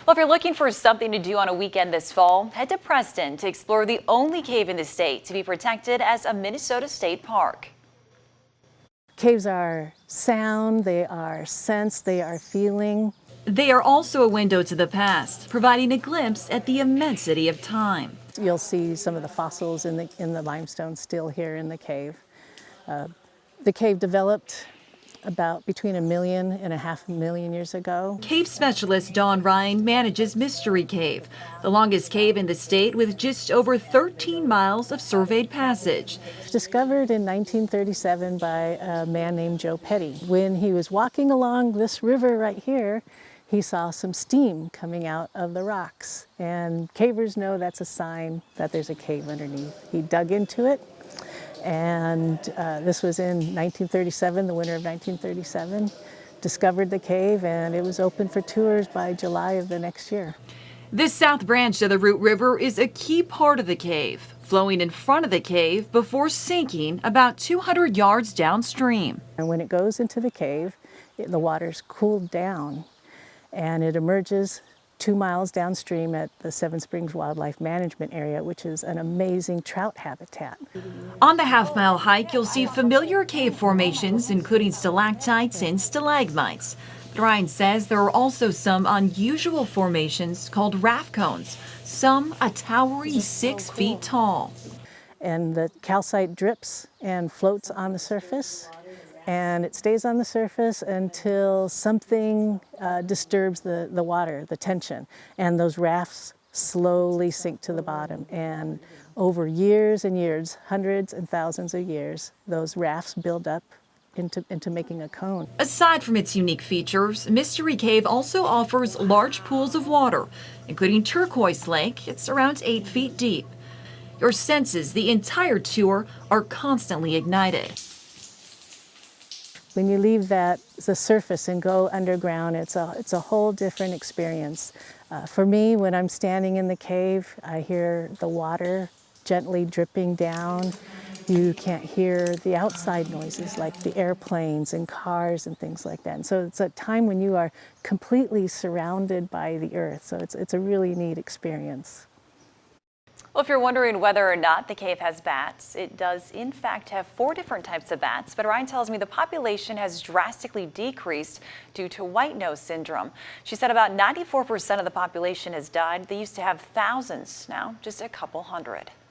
Well, if you're looking for something to do on a weekend this fall, head to Preston to explore the only cave in the state to be protected as a Minnesota State Park. Caves are sound, they are sense, they are feeling. They are also a window to the past, providing a glimpse at the immensity of time. You'll see some of the fossils in the limestone still here in the cave. The cave developed about between 1.5 million and 1.5 million years ago. Cave specialist Dawn Ryan manages Mystery Cave, the longest cave in the state with just over 13 miles of surveyed passage. Discovered in 1937 by a man named Joe Petty. When he was walking along this river right here, he saw some steam coming out of the rocks, and cavers know that's a sign that there's a cave underneath. He dug into it, and this was in 1937, the winter of 1937, discovered the cave, and it was open for tours by July of the next year. This south branch of the Root River is a key part of the cave, flowing in front of the cave before sinking about 200 yards downstream. And when it goes into the cave, the water's cooled down, and it emerges 2 miles downstream at the Seven Springs Wildlife Management Area, which is an amazing trout habitat. On the half-mile hike, you'll see familiar cave formations, including stalactites and stalagmites. But Ryan says there are also some unusual formations called raft cones, some a towering 6 feet tall. And the calcite drips and floats on the surface, and it stays on the surface until something disturbs the water, the tension, and those rafts slowly sink to the bottom. And over years and years, hundreds and thousands of years, those rafts build up into making a cone. Aside from its unique features, Mystery Cave also offers large pools of water, including Turquoise Lake. It's around 8 feet deep. Your senses the entire tour are constantly ignited. When you leave the surface and go underground, it's a whole different experience. For me, when I'm standing in the cave, I hear the water gently dripping down. You can't hear the outside noises like the airplanes and cars and things like that. And so it's a time when you are completely surrounded by the earth. So it's a really neat experience. Well, if you're wondering whether or not the cave has bats, it does in fact have 4 different types of bats, but Ryan tells me the population has drastically decreased due to white nose syndrome. She said about 94% of the population has died. They used to have thousands, now just a couple hundred.